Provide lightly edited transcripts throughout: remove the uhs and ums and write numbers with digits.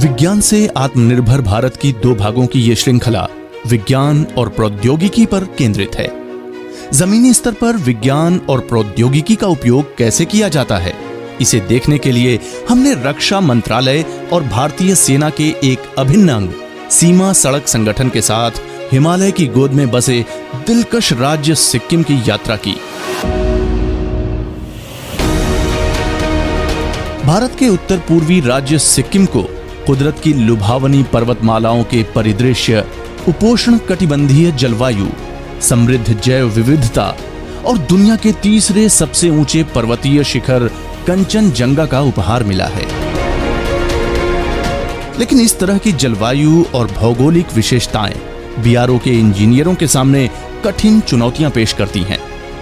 विज्ञान से आत्मनिर्भर भारत की 2 भागों की ये श्रृंखला विज्ञान और प्रौद्योगिकी पर केंद्रित है। जमीनी स्तर पर विज्ञान और प्रौद्योगिकी का उपयोग कैसे किया जाता है, इसे देखने के लिए हमने रक्षा मंत्रालय और भारतीय सेना के एक अभिन्न अंग सीमा सड़क संगठन के साथ हिमालय की गोद में बसे दिलकश राज्य सिक्किम की यात्रा की। भारत के उत्तर पूर्वी राज्य सिक्किम को कुदरत की लुभावनी पर्वतमालाओं के परिदृश्य, उपोष्ण कटिबंधीय जलवायु, समृद्ध जैव विविधता और दुनिया के तीसरे सबसे ऊंचे पर्वतीय शिखर कंचनजंगा का उपहार मिला है। लेकिन इस तरह की जलवायु और भौगोलिक विशेषताएं बीआरओ के इंजीनियरों के सामने कठिन चुनौतियां पेश करती हैं।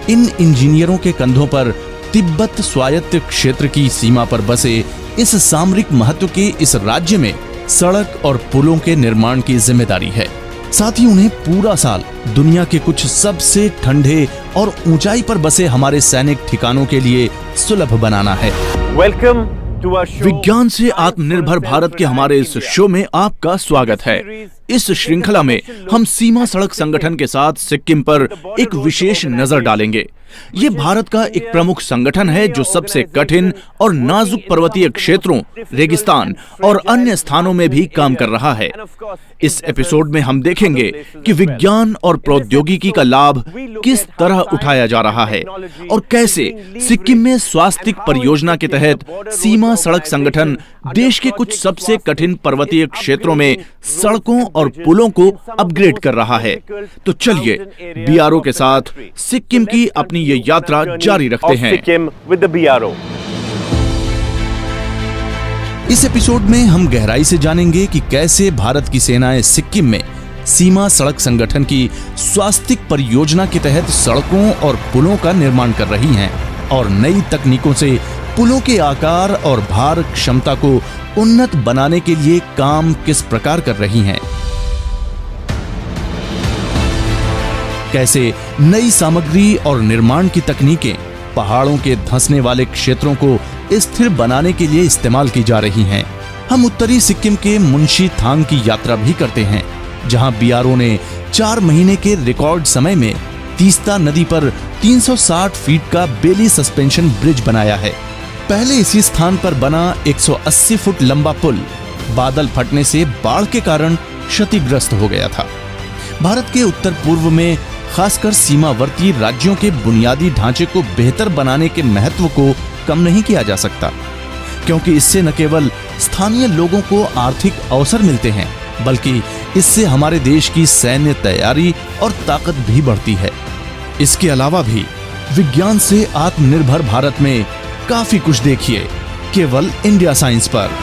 इन इंजीनियरों के कंधों पर तिब्बत स्वायत्त क्षेत्र की सीमा पर बसे इस सामरिक महत्व के इस राज्य में सड़क और पुलों के निर्माण की जिम्मेदारी है। साथ ही उन्हें पूरा साल दुनिया के कुछ सबसे ठंडे और ऊंचाई पर बसे हमारे सैनिक ठिकानों के लिए सुलभ बनाना है। वेलकम टू विज्ञान से आत्मनिर्भर भारत के हमारे इस शो में आपका स्वागत है। इस श्रृंखला में हम सीमा सड़क संगठन के साथ सिक्किम पर एक विशेष नजर डालेंगे। ये भारत का एक प्रमुख संगठन है जो सबसे कठिन और नाजुक पर्वतीय क्षेत्रों, रेगिस्तान और अन्य स्थानों में भी काम कर रहा है। इस एपिसोड में हम देखेंगे कि विज्ञान और प्रौद्योगिकी का लाभ किस तरह उठाया जा रहा है और कैसे सिक्किम में स्वास्थ्य परियोजना के तहत सीमा सड़क संगठन देश के कुछ सबसे कठिन पर्वतीय क्षेत्रों में सड़कों और पुलों को अपग्रेड कर रहा है। तो चलिए बीआरओ के साथ सिक्किम की अपनी ये यात्रा जारी रखते हैं। इस एपिसोड में हम गहराई से जानेंगे कि कैसे भारत की सेनाएं सिक्किम में सीमा सड़क संगठन की स्वास्थ्य परियोजना के तहत सड़कों और पुलों का निर्माण कर रही हैं और नई तकनीकों से पुलों के आकार और भार क्षमता को उन्नत बनाने के लिए काम किस प्रकार कर रही हैं। कैसे नई सामग्री और निर्माण की तकनीकें पहाड़ों के धंसने वाले क्षेत्रों को स्थिर बनाने के लिए इस्तेमाल की जा रही हैं। हम उत्तरी सिक्किम के मुंशी थांग की यात्रा भी करते हैं, जहां बीआरओ ने 4 महीने के रिकॉर्ड समय में तीस्ता नदी पर 360 फीट का बेली सस्पेंशन ब्रिज बनाया है। पहले इसी स्थान पर बना 180 फुट लंबा पुल बादल फटने से बाढ़ के कारण क्षतिग्रस्त हो गया था। भारत के उत्तर पूर्व में खासकर सीमावर्ती राज्यों के बुनियादी ढांचे को बेहतर बनाने के महत्व को कम नहीं किया जा सकता, क्योंकि इससे न केवल स्थानीय लोगों को आर्थिक अवसर मिलते हैं, बल्कि इससे हमारे देश की सैन्य तैयारी और ताकत भी बढ़ती है। इसके अलावा भी विज्ञान से आत्मनिर्भर भारत में काफी कुछ देखिए केवल इंडिया साइंस पर।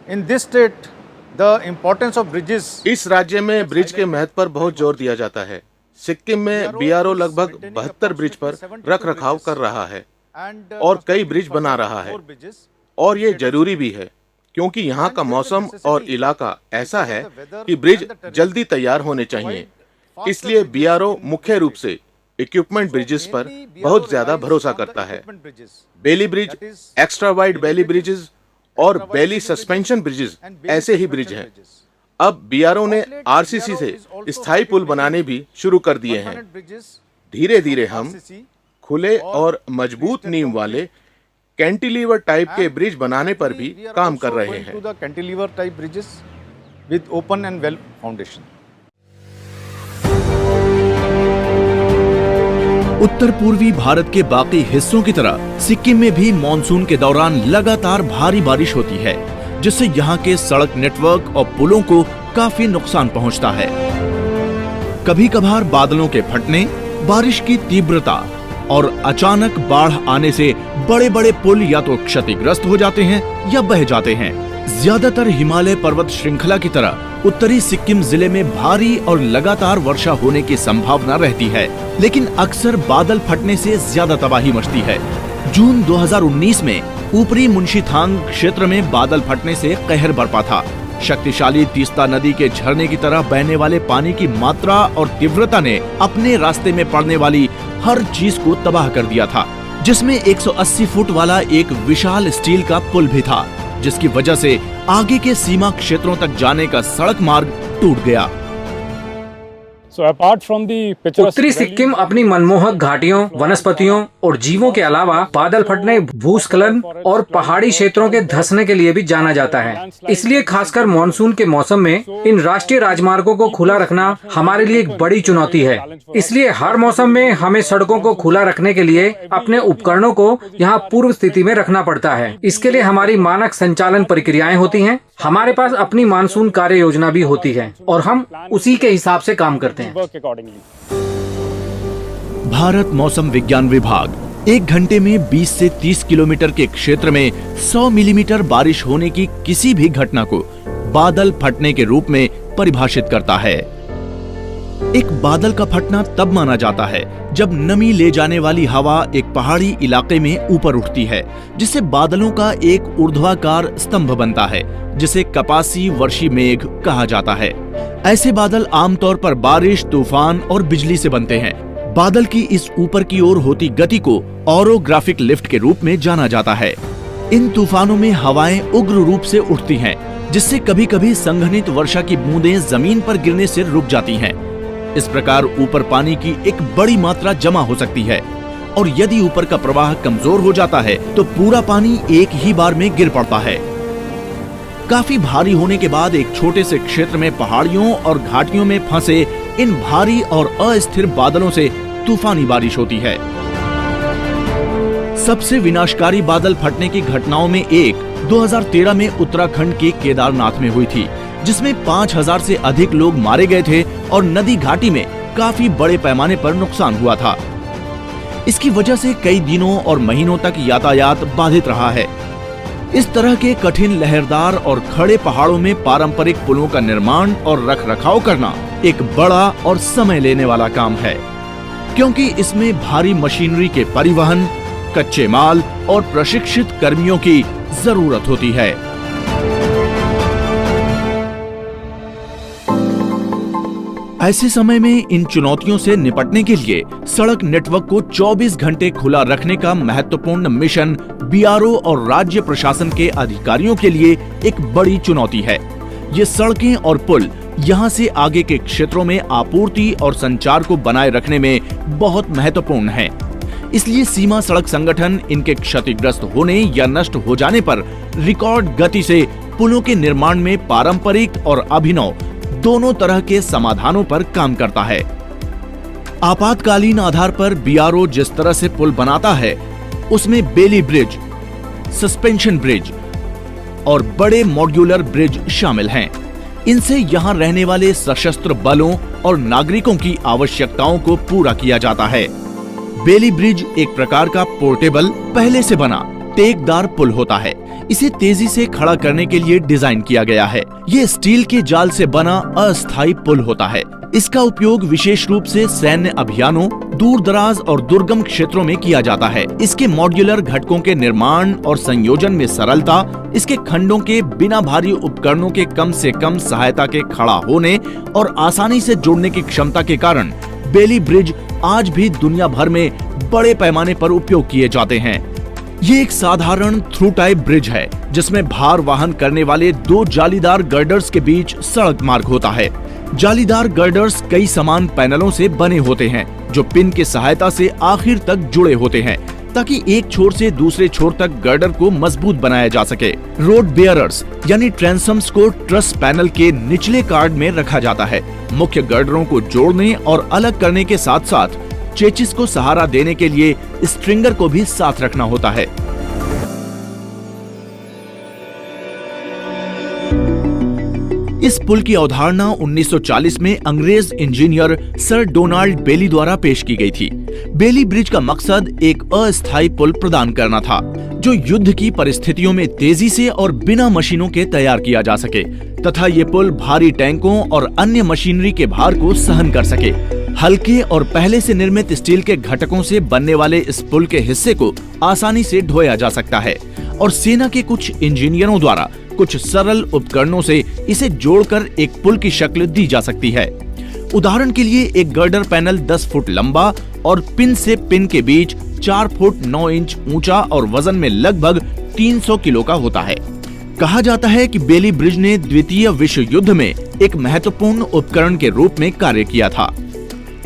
In this state, the importance of bridges. इस राज्य में ब्रिज के महत्व पर बहुत जोर दिया जाता है। सिक्किम में बीआरओ लगभग 72 ब्रिज पर रख रखाव कर रहा है और कई ब्रिज बना रहा है, और ये जरूरी भी है क्योंकि यहाँ का मौसम और इलाका ऐसा है कि ब्रिज जल्दी तैयार होने चाहिए। इसलिए बीआरओ मुख्य रूप से इक्विपमेंट ब्रिजेस पर बहुत ज्यादा भरोसा करता है। बेली ब्रिज, एक्स्ट्रा वाइड बेली ब्रिजेस और बेली सस्पेंशन ब्रिजेस ऐसे ही ब्रिज हैं। अब बीआरओ ने आरसीसी से स्थायी पुल बनाने भी शुरू कर दिए हैं। धीरे धीरे हम खुले और मजबूत नींव वाले कैंटिलीवर टाइप के ब्रिज बनाने पर भी काम कर रहे हैं। Cantilever type bridges with open end well foundation. उत्तर पूर्वी भारत के बाकी हिस्सों की तरह सिक्किम में भी मॉनसून के दौरान लगातार भारी बारिश होती है, जिससे यहाँ के सड़क नेटवर्क और पुलों को काफी नुकसान पहुँचता है। कभी कभार बादलों के फटने, बारिश की तीव्रता और अचानक बाढ़ आने से बड़े बड़े पुल या तो क्षतिग्रस्त हो जाते हैं या बह जाते हैं। ज्यादातर हिमालय पर्वत श्रृंखला की तरह उत्तरी सिक्किम जिले में भारी और लगातार वर्षा होने की संभावना रहती है, लेकिन अक्सर बादल फटने से ज्यादा तबाही मचती है। जून 2019 में ऊपरी मुंशी थांग क्षेत्र में बादल फटने से कहर बरपा था। शक्तिशाली तीस्ता नदी के झरने की तरह बहने वाले पानी की मात्रा और तीव्रता ने अपने रास्ते में पड़ने वाली हर चीज को तबाह कर दिया था, जिसमें 180 फुट वाला एक विशाल स्टील का पुल भी था, जिसकी वजह से आगे के सीमा क्षेत्रों तक जाने का सड़क मार्ग टूट गया। उत्तरी सिक्किम अपनी मनमोहक घाटियों, वनस्पतियों और जीवों के अलावा बादल फटने, भूस्खलन और पहाड़ी क्षेत्रों के धंसने के लिए भी जाना जाता है। इसलिए खासकर मानसून के मौसम में इन राष्ट्रीय राजमार्गों को खुला रखना हमारे लिए एक बड़ी चुनौती है। इसलिए हर मौसम में हमें सड़कों को खुला रखने के लिए अपने उपकरणों को यहाँ पूर्व स्थिति में रखना पड़ता है। इसके लिए हमारी मानक संचालन प्रक्रियाएं होती हैं। हमारे पास अपनी मानसून कार्य योजना भी होती है और हम उसी के हिसाब से काम करते हैं। भारत मौसम विज्ञान विभाग 1 घंटे में 20 से 30 किलोमीटर के क्षेत्र में 100 मिलीमीटर बारिश होने की किसी भी घटना को बादल फटने के रूप में परिभाषित करता है। एक बादल का फटना तब माना जाता है जब नमी ले जाने वाली हवा एक पहाड़ी इलाके में ऊपर उठती है, जिससे बादलों का एक ऊर्ध्वाकार स्तंभ बनता है, जिसे कपासी वर्षी मेघ कहा जाता है। ऐसे बादल आमतौर पर बारिश, तूफान और बिजली से बनते हैं। बादल की इस ऊपर की ओर होती गति को ओरोग्राफिक लिफ्ट के रूप में जाना जाता है। इन तूफानों में हवाएं उग्र रूप से उठती हैं, जिससे कभी कभी संघनित वर्षा की बूंदें जमीन पर गिरने से रुक जाती हैं। इस प्रकार ऊपर पानी की एक बड़ी मात्रा जमा हो सकती है और यदि ऊपर का प्रवाह कमजोर हो जाता है तो पूरा पानी एक ही बार में गिर पड़ता है। काफी भारी होने के बाद एक छोटे से क्षेत्र में पहाड़ियों और घाटियों में फंसे इन भारी और अस्थिर बादलों से तूफानी बारिश होती है। सबसे विनाशकारी बादल फटने की घटनाओं में एक 2013 में उत्तराखंड के केदारनाथ में हुई थी, जिसमें 5000 से अधिक लोग मारे गए थे और नदी घाटी में काफी बड़े पैमाने पर नुकसान हुआ था। इसकी वजह से कई दिनों और महीनों तक यातायात बाधित रहा है। इस तरह के कठिन, लहरदार और खड़े पहाड़ों में पारंपरिक पुलों का निर्माण और रखरखाव करना एक बड़ा और समय लेने वाला काम है, क्योंकि इसमें भारी मशीनरी के परिवहन, कच्चे माल और प्रशिक्षित कर्मियों की जरूरत होती है। ऐसे समय में इन चुनौतियों से निपटने के लिए सड़क नेटवर्क को 24 घंटे खुला रखने का महत्वपूर्ण मिशन बीआरओ और राज्य प्रशासन के अधिकारियों के लिए एक बड़ी चुनौती है। ये सड़कें और पुल यहाँ से आगे के क्षेत्रों में आपूर्ति और संचार को बनाए रखने में बहुत महत्वपूर्ण है। इसलिए सीमा सड़क संगठन इनके क्षतिग्रस्त होने या नष्ट हो जाने पर रिकॉर्ड गति से पुलों के निर्माण में पारंपरिक और अभिनव दोनों तरह के समाधानों पर काम करता है। आपातकालीन आधार पर बीआरओ जिस तरह से पुल बनाता है, उसमें बेली ब्रिज, सस्पेंशन ब्रिज और बड़े मॉड्यूलर ब्रिज शामिल हैं। इनसे यहाँ रहने वाले सशस्त्र बलों और नागरिकों की आवश्यकताओं को पूरा किया जाता है। बेली ब्रिज एक प्रकार का पोर्टेबल, पहले से बना टेकदार पुल होता है। इसे तेजी से खड़ा करने के लिए डिजाइन किया गया है। ये स्टील के जाल से बना अस्थायी पुल होता है। इसका उपयोग विशेष रूप से सैन्य अभियानों, दूर दराज और दुर्गम क्षेत्रों में किया जाता है। इसके मॉड्यूलर घटकों के निर्माण और संयोजन में सरलता, इसके खंडों के बिना भारी उपकरणों के कम से कम सहायता के खड़ा होने और आसानी से जोड़ने की क्षमता के कारण बेली ब्रिज आज भी दुनिया भर में बड़े पैमाने पर उपयोग किए जाते हैं। ये एक साधारण थ्रू टाइप ब्रिज है, जिसमें भार वाहन करने वाले दो जालीदार गर्डर्स के बीच सड़क मार्ग होता है। जालीदार गर्डर्स कई समान पैनलों से बने होते हैं, जो पिन की सहायता से आखिर तक जुड़े होते हैं, ताकि एक छोर से दूसरे छोर तक गर्डर को मजबूत बनाया जा सके। रोड बेयरर्स यानी ट्रांसम्स को ट्रस पैनल के निचले कार्ड में रखा जाता है। मुख्य गर्डरों को जोड़ने और अलग करने के साथ साथ चेचिस को सहारा देने के लिए स्ट्रिंगर को भी साथ रखना होता है। इस पुल की अवधारणा 1940 में अंग्रेज इंजीनियर सर डोनाल्ड बेली द्वारा पेश की गई थी। बेली ब्रिज का मकसद एक अस्थायी पुल प्रदान करना था, जो युद्ध की परिस्थितियों में तेजी से और बिना मशीनों के तैयार किया जा सके, तथा ये पुल भारी टैंकों और अन्य मशीनरी के भार को सहन कर सके। हल्के और पहले से निर्मित स्टील के घटकों से बनने वाले इस पुल के हिस्से को आसानी से ढोया जा सकता है और सेना के कुछ इंजीनियरों द्वारा कुछ सरल उपकरणों से इसे जोड़कर एक पुल की शक्ल दी जा सकती है। उदाहरण के लिए एक गर्डर पैनल 10 फुट लंबा और पिन से पिन के बीच 4 फुट 9 इंच ऊंचा और वजन में लगभग 300 किलो का होता है। कहा जाता है कि बेली ब्रिज ने द्वितीय विश्व युद्ध में एक महत्वपूर्ण उपकरण के रूप में कार्य किया था।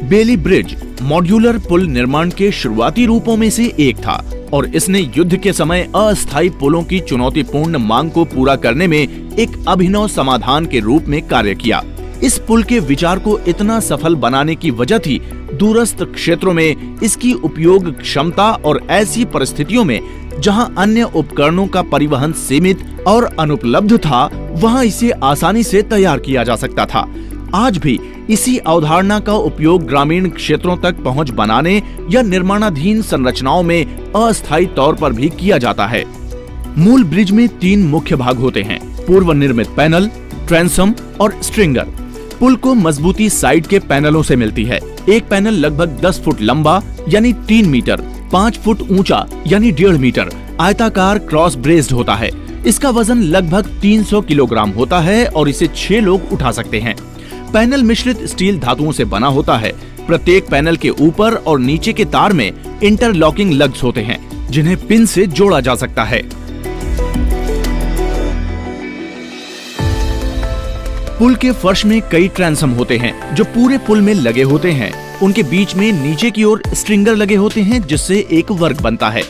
बेली ब्रिज मॉड्यूलर पुल निर्माण के शुरुआती रूपों में से एक था और इसने युद्ध के समय अस्थायी पुलों की चुनौतीपूर्ण मांग को पूरा करने में एक अभिनव समाधान के रूप में कार्य किया। इस पुल के विचार को इतना सफल बनाने की वजह थी दूरस्थ क्षेत्रों में इसकी उपयोग क्षमता और ऐसी परिस्थितियों में जहां अन्य उपकरणों का परिवहन सीमित और अनुपलब्ध था, वहां इसे आसानी से तैयार किया जा सकता था। आज भी इसी अवधारणा का उपयोग ग्रामीण क्षेत्रों तक पहुंच बनाने या निर्माणाधीन संरचनाओं में अस्थायी तौर पर भी किया जाता है। मूल ब्रिज में 3 मुख्य भाग होते हैं: पूर्व निर्मित पैनल, ट्रांसम और स्ट्रिंगर। पुल को मजबूती साइड के पैनलों से मिलती है। एक पैनल लगभग 10 फुट लंबा यानी 3 मीटर, 5 फुट ऊंचा यानी 1.5 मीटर, आयताकार क्रॉस ब्रेस्ड होता है। इसका वजन लगभग 300 किलोग्राम होता है और इसे 6 लोग उठा सकते हैं। पैनल मिश्रित स्टील धातुओं से बना होता है। प्रत्येक पैनल के ऊपर और नीचे के तार में इंटरलॉकिंग लग्स होते हैं जिन्हें पिन से जोड़ा जा सकता है। पुल के फर्श में कई ट्रांसम होते हैं जो पूरे पुल में लगे होते हैं। उनके बीच में नीचे की ओर स्ट्रिंगर लगे होते हैं जिससे एक वर्ग बनता है।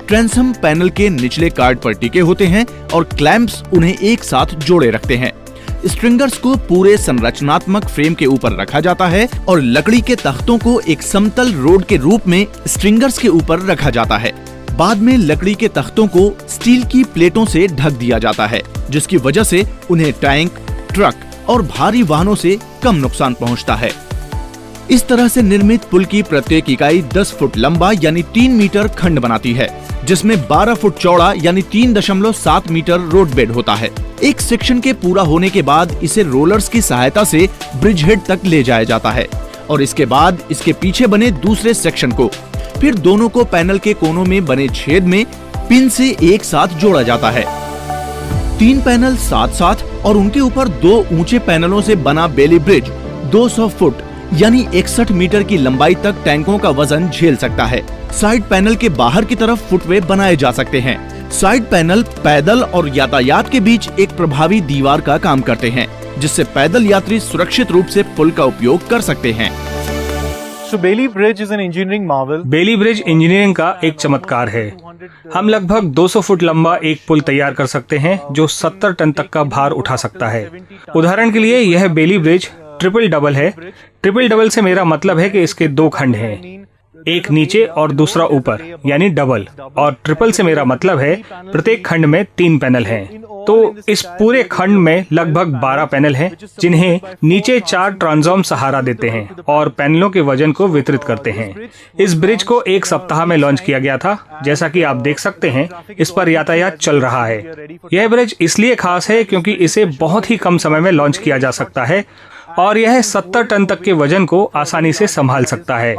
ट्रांसम पैनल के निचले कार्ड पर टिके होते हैं और क्लैंप्स उन्हें एक साथ जोड़े रखते हैं। स्ट्रिंगर्स को पूरे संरचनात्मक फ्रेम के ऊपर रखा जाता है और लकड़ी के तख्तों को एक समतल रोड के रूप में स्ट्रिंगर्स के ऊपर रखा जाता है। बाद में लकड़ी के तख्तों को स्टील की प्लेटों से ढक दिया जाता है, जिसकी वजह से उन्हें टैंक, ट्रक और भारी वाहनों से कम नुकसान पहुंचता है। इस तरह से निर्मित पुल की प्रत्येक इकाई 10 फुट लंबा यानी 3 मीटर खंड बनाती है, जिसमें 12 फुट चौड़ा यानी 3.7 मीटर रोड बेड होता है। एक सेक्शन के पूरा होने के बाद इसे रोलर्स की सहायता से ब्रिज हेड तक ले जाया जाता है और इसके बाद इसके पीछे बने दूसरे सेक्शन को फिर दोनों को पैनल के कोनों में बने छेद में पिन से एक साथ जोड़ा जाता है। 3 पैनल साथ साथ और उनके ऊपर 2 ऊंचे पैनलों से बना बेली ब्रिज 200 फुट यानी 61 मीटर की लंबाई तक टैंकों का वजन झेल सकता है। साइड पैनल के बाहर की तरफ फुटवे बनाए जा सकते हैं। साइड पैनल पैदल और यातायात के बीच एक प्रभावी दीवार का काम करते हैं, जिससे पैदल यात्री सुरक्षित रूप से पुल का उपयोग कर सकते हैं। Bailey bridge is an engineering marvel. Bailey bridge engineering का एक चमत्कार है। हम लगभग 200 फुट लंबा एक पुल तैयार कर सकते हैं जो 70 टन तक का भार उठा सकता है। उदाहरण के लिए यह बेली ब्रिज ट्रिपल डबल है। ट्रिपल डबल से मेरा मतलब है कि इसके 2 खंड हैं, एक नीचे और दूसरा ऊपर यानी डबल, और ट्रिपल से मेरा मतलब है प्रत्येक खंड में 3 पैनल हैं। तो इस पूरे खंड में लगभग 12 पैनल हैं, जिन्हें नीचे 4 ट्रांसम सहारा देते हैं और पैनलों के वजन को वितरित करते हैं। इस ब्रिज को 1 सप्ताह में लॉन्च किया गया था। जैसा कि आप देख सकते हैं, इस पर यातायात चल रहा है। यह ब्रिज इसलिए खास है क्योंकि इसे बहुत ही कम समय में लॉन्च किया जा सकता है और यह 70 टन तक के वजन को आसानी से संभाल सकता है।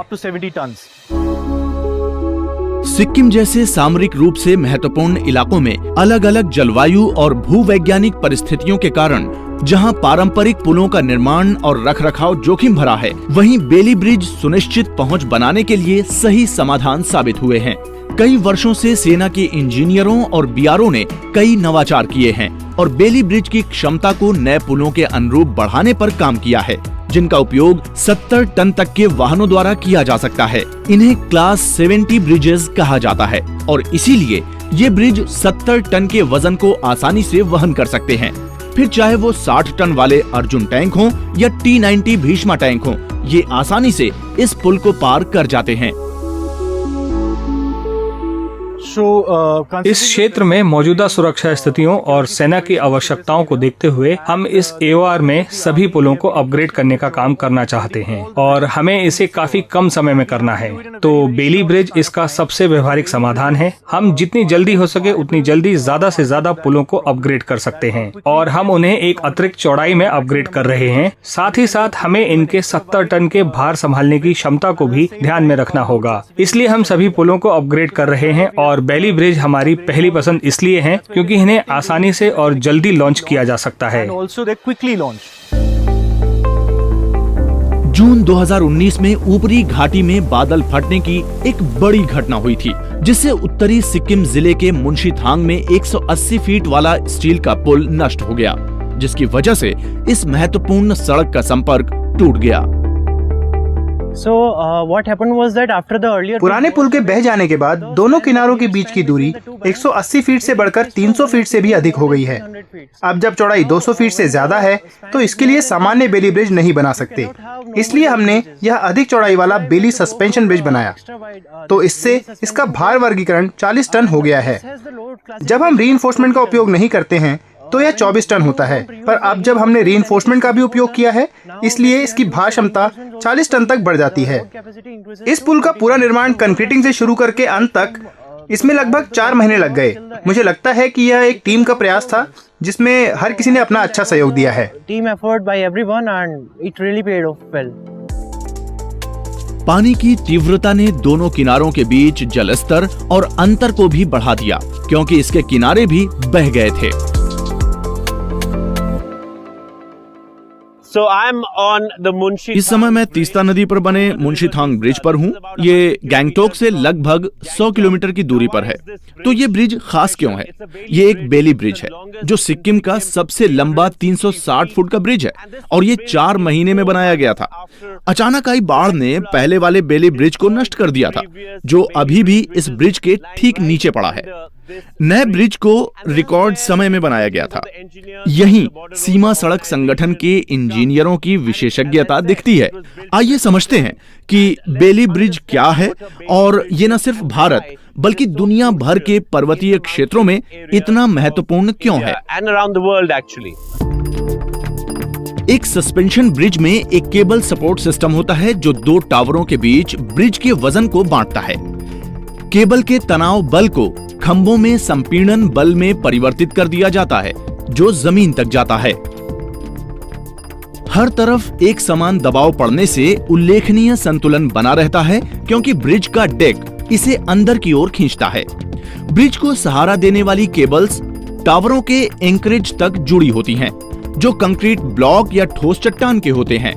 सिक्किम जैसे सामरिक रूप से महत्वपूर्ण इलाकों में अलग अलग जलवायु और भूवैज्ञानिक परिस्थितियों के कारण जहां पारंपरिक पुलों का निर्माण और रखरखाव जोखिम भरा है, वहीं बेली ब्रिज सुनिश्चित पहुंच बनाने के लिए सही समाधान साबित हुए हैं। कई वर्षों से सेना के इंजीनियरों और बीआरओ ने कई नवाचार किए हैं और बेली ब्रिज की क्षमता को नए पुलों के अनुरूप बढ़ाने पर काम किया है, जिनका उपयोग 70 टन तक के वाहनों द्वारा किया जा सकता है। इन्हें क्लास 70 ब्रिजेस कहा जाता है और इसीलिए ये ब्रिज 70 टन के वजन को आसानी से वहन कर सकते हैं। फिर चाहे वो 60 टन वाले अर्जुन टैंक हों या T90 भीष्मा टैंक हों, ये आसानी से इस पुल को पार कर जाते हैं। इस क्षेत्र में मौजूदा सुरक्षा स्थितियों और सेना की आवश्यकताओं को देखते हुए हम इस AOR में सभी पुलों को अपग्रेड करने का काम करना चाहते हैं और हमें इसे काफी कम समय में करना है। तो बेली ब्रिज इसका सबसे व्यवहारिक समाधान है। हम जितनी जल्दी हो सके उतनी जल्दी ज्यादा से ज्यादा पुलों को अपग्रेड कर सकते हैं और हम उन्हें एक अतिरिक्त चौड़ाई में अपग्रेड कर रहे हैं। साथ ही साथ हमें इनके 70 टन के भार संभालने की क्षमता को भी ध्यान में रखना होगा। इसलिए हम सभी पुलों को अपग्रेड कर रहे हैं और बेली ब्रिज हमारी पहली पसंद इसलिए हैं क्योंकि इन्हें आसानी से और जल्दी लॉन्च किया जा सकता है। And also they're quickly launched. जून 2019 में ऊपरी घाटी में बादल फटने की एक बड़ी घटना हुई थी, जिससे उत्तरी सिक्किम जिले के मुंशीथांग में 180 फीट वाला स्टील का पुल नष्ट हो गया, जिसकी वजह से इस महत्वपूर्ण सड़क का संपर्क टूट गया। So what happened was that after the earlier पुराने पुल के बह जाने के बाद दोनों किनारों के बीच की दूरी 180 फीट से बढ़कर 300 फीट से भी अधिक हो गई है। अब जब चौड़ाई 200 फीट से ज्यादा है तो इसके लिए सामान्य बेली ब्रिज नहीं बना सकते, इसलिए हमने यह अधिक चौड़ाई वाला बेली सस्पेंशन ब्रिज बनाया। तो इससे इसका भार वर्गीकरण 40 टन हो गया है। जब हम रीइंफोर्समेंट का उपयोग नहीं करते हैं तो यह 24 टन होता है, पर अब जब हमने रीइंफोर्समेंट का भी उपयोग किया है, इसलिए इसकी भार क्षमता 40 टन तक बढ़ जाती है। इस पुल का पूरा निर्माण कंक्रीटिंग से शुरू करके अंत तक इसमें लगभग 4 महीने लग गए। मुझे लगता है कि यह एक टीम का प्रयास था जिसमें हर किसी ने अपना अच्छा सहयोग दिया है। team effort by everyone and it really paid off well. पानी की तीव्रता ने दोनों किनारों के बीच जलस्तर और अंतर को भी बढ़ा दिया, क्योंकि इसके किनारे भी बह गए थे। So I'm on the Munshi. इस समय मैं तीस्ता नदी पर बने मुंशीथांग ब्रिज पर हूँ। ये गैंगटोक से लगभग 100 किलोमीटर की दूरी पर है। तो ये ब्रिज खास क्यों है? ये एक बेली ब्रिज है जो सिक्किम का सबसे लंबा 360 फुट का ब्रिज है और ये 4 महीने में बनाया गया था। अचानक आई बाढ़ ने पहले वाले बेली ब्रिज को नष्ट कर दिया था, जो अभी भी इस ब्रिज के ठीक नीचे पड़ा है। नए ब्रिज को रिकॉर्ड समय में बनाया गया था। यहीं सीमा सड़क संगठन के इंजीनियरों की विशेषज्ञता दिखती है। आइए समझते हैं कि बेली ब्रिज क्या है और ये न सिर्फ भारत बल्कि दुनिया भर के पर्वतीय क्षेत्रों में इतना महत्वपूर्ण क्यों है। And around the world actually. एक सस्पेंशन ब्रिज में एक केबल सपोर्ट सिस्टम होता है जो 2 टावरों के बीच ब्रिज के वजन को बांटता है। केबल के तनाव बल को खंभों में संपीड़न बल में परिवर्तित कर दिया जाता है, जो जमीन तक जाता है। हर तरफ एक समान दबाव पड़ने से उल्लेखनीय संतुलन बना रहता है, क्योंकि ब्रिज का डेक इसे अंदर की ओर खींचता है। ब्रिज को सहारा देने वाली केबल्स टावरों के एंकरेज तक जुड़ी होती हैं, जो कंक्रीट ब्लॉक या ठोस चट्टान के होते हैं।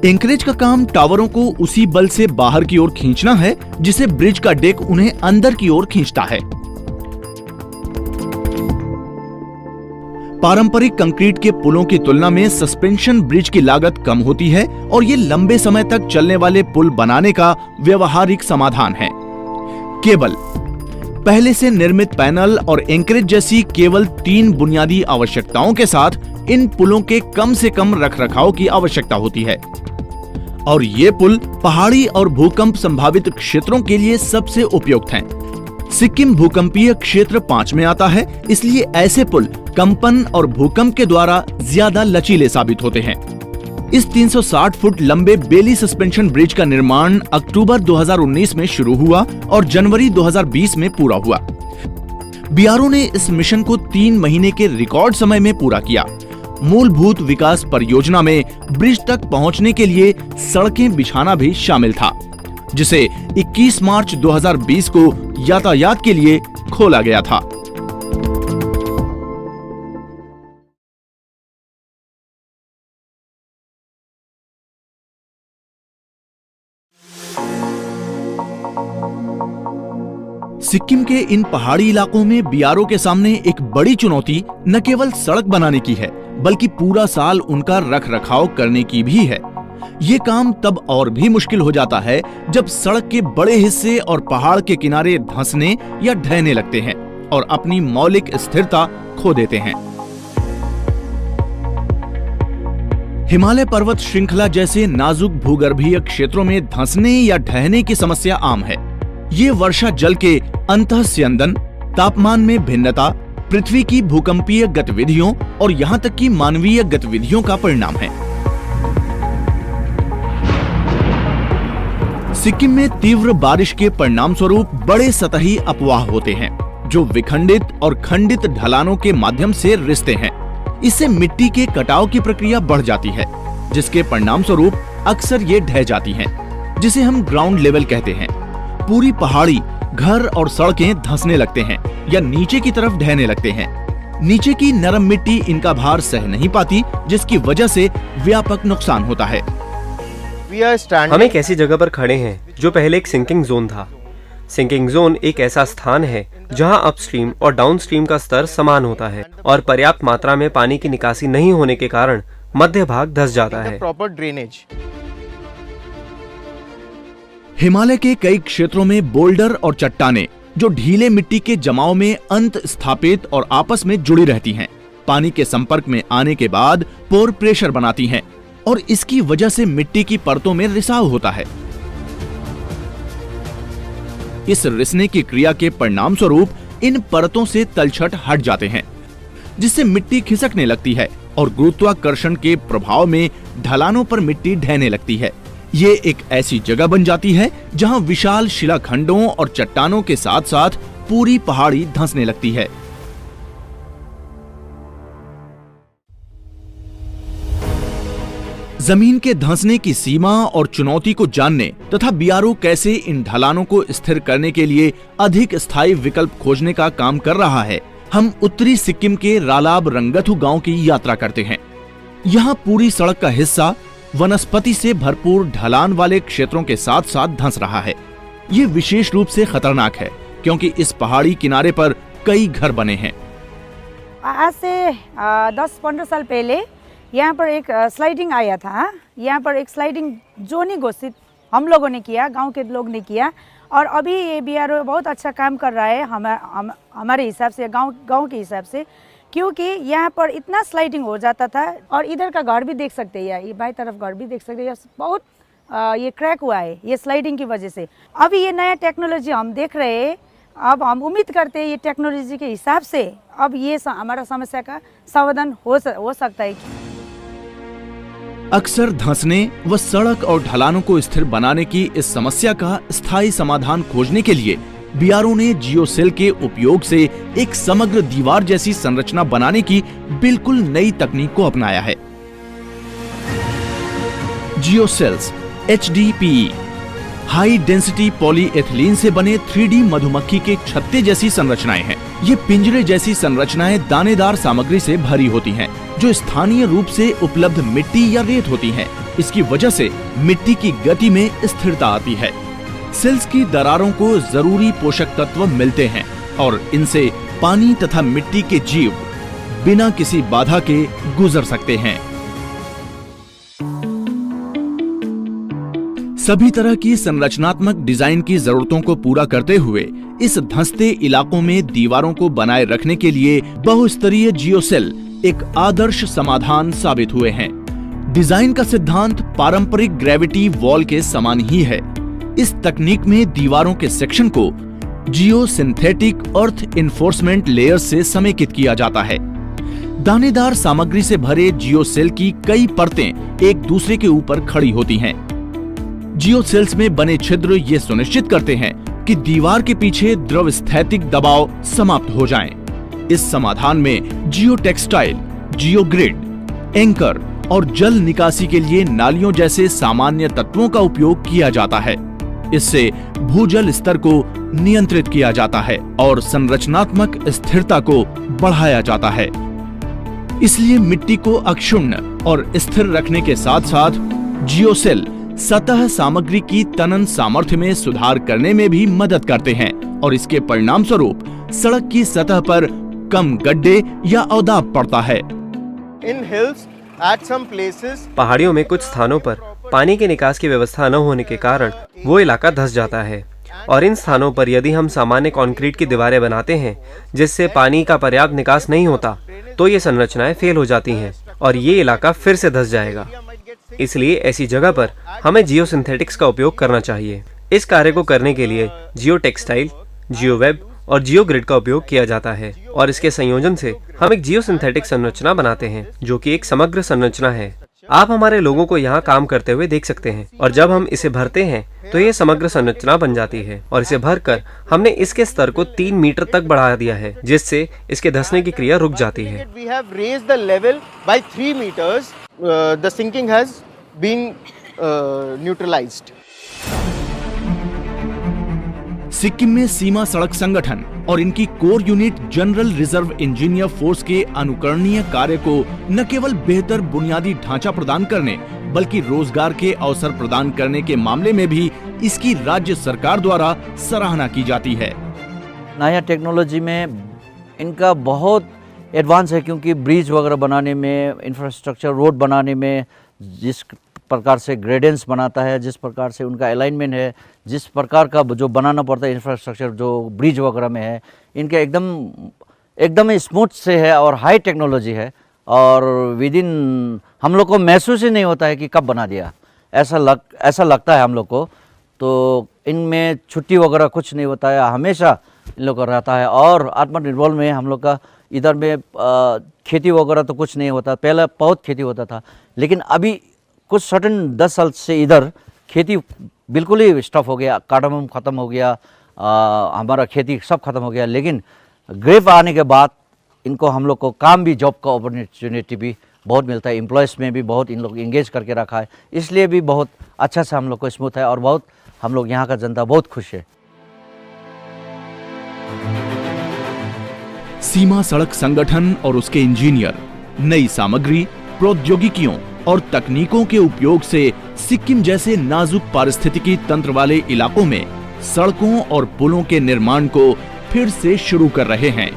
एंकरेज का काम टावरों को उसी बल से बाहर की ओर खींचना है जिसे ब्रिज का डेक उन्हें अंदर की ओर खींचता है। पारंपरिक कंक्रीट के पुलों की तुलना में सस्पेंशन ब्रिज की लागत कम होती है और ये लंबे समय तक चलने वाले पुल बनाने का व्यवहारिक समाधान है। केबल पहले से निर्मित पैनल और एंकरेज जैसी केवल 3 बुनियादी आवश्यकताओं के साथ इन पुलों के कम से कम रखरखाव की आवश्यकता होती है और ये पुल पहाड़ी और भूकंप संभावित क्षेत्रों के लिए सबसे उपयुक्त हैं। सिक्किम भूकंपीय क्षेत्र 5 में आता है, इसलिए ऐसे पुल कंपन और भूकंप के द्वारा ज्यादा लचीले साबित होते हैं। इस 360 फुट लंबे बेली सस्पेंशन ब्रिज का निर्माण अक्टूबर 2019 में शुरू हुआ और जनवरी 2020 में पूरा हुआ। बीआरओ ने इस मिशन को 3 महीने के रिकॉर्ड समय में पूरा किया। मूलभूत विकास परियोजना में ब्रिज तक पहुंचने के लिए सड़कें बिछाना भी शामिल था, जिसे 21 मार्च 2020 को यातायात के लिए खोला गया था। सिक्किम के इन पहाड़ी इलाकों में बीआरओ के सामने एक बड़ी चुनौती न केवल सड़क बनाने की है, बल्कि पूरा साल उनका रखरखाव करने की भी है। ये काम तब और भी मुश्किल हो जाता है जब सड़क के बड़े हिस्से और पहाड़ के किनारे धंसने या ढहने लगते हैं और अपनी मौलिक स्थिरता खो देते हैं। हिमालय पर्वत श्रृंखला जैसे नाजुक भूगर्भीय क्षेत्रों में धंसने या ढहने की समस्या आम है। ये वर्षा जल के अंतःस्यंदन, तापमान में भिन्नता, पृथ्वी की भूकंपीय गतिविधियों और यहाँ तक कि मानवीय गतिविधियों का परिणाम है। सिक्किम में तीव्र बारिश के परिणाम स्वरूप बड़े सतही अपवाह होते हैं, जो विखंडित और खंडित ढलानों के माध्यम से रिसते हैं। इससे मिट्टी के कटाव की प्रक्रिया बढ़ जाती है, जिसके परिणाम स्वरूप अक्सर ये ढह जाती हैं, जिसे हम ग्राउंड लेवल कहते हैं। पूरी पहाड़ी घर और सड़कें धंसने लगते हैं या नीचे की तरफ ढहने लगते हैं। नीचे की नरम मिट्टी इनका भार सह नहीं पाती, जिसकी वजह से व्यापक नुकसान होता है। हम एक ऐसी जगह पर खड़े हैं जो पहले एक सिंकिंग जोन था। सिंकिंग जोन एक ऐसा स्थान है जहां अपस्ट्रीम और डाउनस्ट्रीम का स्तर समान होता है और पर्याप्त मात्रा में पानी की निकासी नहीं होने के कारण मध्य भाग धंस जाता है। हिमालय के कई क्षेत्रों में बोल्डर और चट्टानें जो ढीले मिट्टी के जमाव में अंत स्थापित और आपस में जुड़ी रहती हैं, पानी के संपर्क में आने के बाद पोर प्रेशर बनाती हैं और इसकी वजह से मिट्टी की परतों में रिसाव होता है। इस रिसने की क्रिया के परिणाम स्वरूप इन परतों से तलछट हट जाते हैं, जिससे मिट्टी खिसकने लगती है और गुरुत्वाकर्षण के प्रभाव में ढलानों पर मिट्टी ढहने लगती है। ये एक ऐसी जगह बन जाती है जहां विशाल शिलाखंडों और चट्टानों के साथ साथ पूरी पहाड़ी धंसने लगती है। जमीन के धंसने की सीमा और चुनौती को जानने तथा बीआरओ कैसे इन ढलानों को स्थिर करने के लिए अधिक स्थायी विकल्प खोजने का काम कर रहा है, हम उत्तरी सिक्किम के रालाब रंगथु गांव की यात्रा करते हैं। यहाँ पूरी सड़क का हिस्सा वनस्पति से भरपूर ढलान वाले क्षेत्रों के साथ साथ धंस रहा है। ये विशेष रूप से खतरनाक है क्योंकि इस पहाड़ी किनारे पर कई घर बने हैं। आज से 10-15 साल पहले यहाँ पर एक स्लाइडिंग आया था। यहाँ पर एक स्लाइडिंग जोन ही घोषित हम लोगों ने किया, गांव के लोग ने किया, और अभी ये बीआरओ बहुत अच्छा काम कर रहा है हमारे हिसाब से, गांव के हिसाब से, क्योंकि यहाँ पर इतना स्लाइडिंग हो जाता था। और इधर का घर भी देख सकते हैं, ये बाई तरफ घर भी देख सकते हैं, बहुत ये क्रैक हुआ है ये स्लाइडिंग की वजह से। अभी ये नया टेक्नोलॉजी हम देख रहे हैं, अब हम उम्मीद करते हैं ये टेक्नोलॉजी के हिसाब से अब ये हमारा समस्या का समाधान हो सकता है। अक्सर धंसने व सड़क और ढलानों को स्थिर बनाने की इस समस्या का स्थायी समाधान खोजने के लिए बीआरओ ने जियोसेल के उपयोग से एक समग्र दीवार जैसी संरचना बनाने की बिल्कुल नई तकनीक को अपनाया है। जियोसेल्स HDPE हाई डेंसिटी पॉलीएथिलीन से बने 3D मधुमक्खी के छत्ते जैसी संरचनाएं हैं। ये पिंजरे जैसी संरचनाएं दानेदार सामग्री से भरी होती हैं, जो स्थानीय रूप से उपलब्ध मिट्टी या रेत होती हैं। इसकी वजह से मिट्टी की गति में स्थिरता आती है। सेल्स की दरारों को जरूरी पोषक तत्व मिलते हैं और इनसे पानी तथा मिट्टी के जीव बिना किसी बाधा के गुजर सकते हैं। सभी तरह की संरचनात्मक डिजाइन की जरूरतों को पूरा करते हुए इस धंसते इलाकों में दीवारों को बनाए रखने के लिए बहुस्तरीय जियोसेल एक आदर्श समाधान साबित हुए हैं। डिजाइन का सिद्धांत पारंपरिक ग्रेविटी वॉल के समान ही है। इस तकनीक में दीवारों के सेक्शन को जियो सिंथेटिक अर्थ इन्फोर्समेंट लेयर से समेकित किया जाता है। दानेदार सामग्री से भरे जियोसेल की कई परतें एक दूसरे के ऊपर खड़ी होती हैं। जियोसेल्स में बने छिद्र ये सुनिश्चित करते हैं कि दीवार के पीछे द्रव स्थैतिक दबाव समाप्त हो जाएं। इस समाधान में जियो टेक्सटाइल, जियो ग्रिड, एंकर और जल निकासी के लिए नालियों जैसे सामान्य तत्वों का उपयोग किया जाता है। इससे भूजल स्तर को नियंत्रित किया जाता है और संरचनात्मक स्थिरता को बढ़ाया जाता है। इसलिए मिट्टी को अक्षुण्ण और स्थिर रखने के साथ साथ जियोसेल सतह सामग्री की तनन सामर्थ्य में सुधार करने में भी मदद करते हैं और इसके परिणाम स्वरूप सड़क की सतह पर कम गड्ढे या अवदाब पड़ता है। पहाड़ियों में कुछ स्थानों पर पानी के निकास की व्यवस्था न होने के कारण वो इलाका धंस जाता है और इन स्थानों पर यदि हम सामान्य कंक्रीट की दीवारें बनाते हैं जिससे पानी का पर्याप्त निकास नहीं होता, तो ये संरचनाएं फेल हो जाती हैं और ये इलाका फिर से धंस जाएगा। इसलिए ऐसी जगह पर हमें जियो सिंथेटिक्स का उपयोग करना चाहिए। इस कार्य को करने के लिए जियो टेक्सटाइल, जियो वेब और जियो ग्रिड का उपयोग किया जाता है और इसके संयोजन से हम एक जियो सिंथेटिक संरचना बनाते हैं जो कि एक समग्र संरचना है। आप हमारे लोगों को यहाँ काम करते हुए देख सकते हैं और जब हम इसे भरते हैं तो ये समग्र संरचना बन जाती है और इसे भरकर हमने इसके स्तर को 3 मीटर तक बढ़ा दिया है, जिससे इसके धंसने की क्रिया रुक जाती है। सिक्किम में सीमा सड़क संगठन और इनकी core unit general reserve engineer force के अनुकरणीय कार्य को न केवल बेहतर बुनियादी ढांचा प्रदान करने बल्कि रोजगार के अवसर प्रदान करने के मामले में भी इसकी राज्य सरकार द्वारा सराहना की जाती है। नया टेक्नोलॉजी में इनका बहुत एडवांस है, क्योंकि ब्रिज वगैरह बनाने में, इंफ्रास्ट्रक्चर रोड बनाने में, जिस प्रकार से ग्रेडेंस बनाता है, जिस प्रकार से उनका अलाइनमेंट है, जिस प्रकार का जो बनाना पड़ता है इंफ्रास्ट्रक्चर जो ब्रिज वगैरह में है, इनके एकदम स्मूथ से है और हाई टेक्नोलॉजी है। और विद इन हम लोग को महसूस ही नहीं होता है कि कब बना दिया, ऐसा लगता है हम लोग को। तो इनमें छुट्टी वगैरह कुछ नहीं होता है, हमेशा इन लोग का रहता है। और आत्मनिर्भर में हम लोग का इधर में खेती वगैरह तो कुछ नहीं होता, पहले बहुत खेती होता था, लेकिन अभी कुछ सर्टन 10 साल से इधर खेती बिल्कुल ही स्टॉप हो गया, कार्डमम ख़त्म हो गया, हमारा खेती सब खत्म हो गया। लेकिन ग्रेप आने के बाद इनको हम लोग को काम भी, जॉब का अपॉर्चुनिटी भी बहुत मिलता है, एम्प्लॉयज़ में भी बहुत इन लोग इंगेज करके रखा है, इसलिए भी बहुत अच्छा से हम लोग को स्मूथ है और बहुत हम लोग यहाँ का जनता बहुत खुश है। सीमा सड़क संगठन और उसके इंजीनियर नई सामग्री, प्रौद्योगिकियों और तकनीकों के उपयोग से सिक्किम जैसे नाजुक पारिस्थितिकी तंत्र वाले इलाकों में सड़कों और पुलों के निर्माण को फिर से शुरू कर रहे हैं।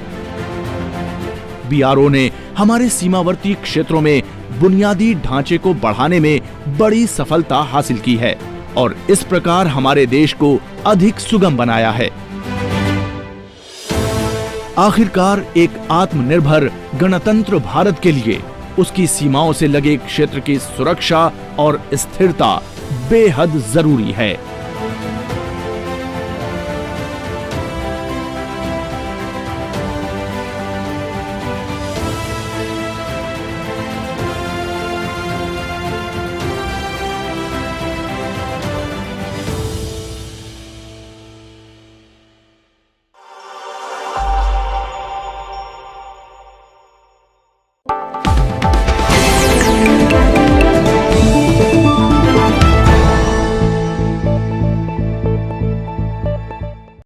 बीआरओ ने हमारे सीमावर्ती क्षेत्रों में बुनियादी ढांचे को बढ़ाने में बड़ी सफलता हासिल की है और इस प्रकार हमारे देश को अधिक सुगम बनाया है। आखिरकार एक आत्मनिर्भर गणतंत्र भारत के लिए उसकी सीमाओं से लगे क्षेत्र की सुरक्षा और स्थिरता बेहद जरूरी है।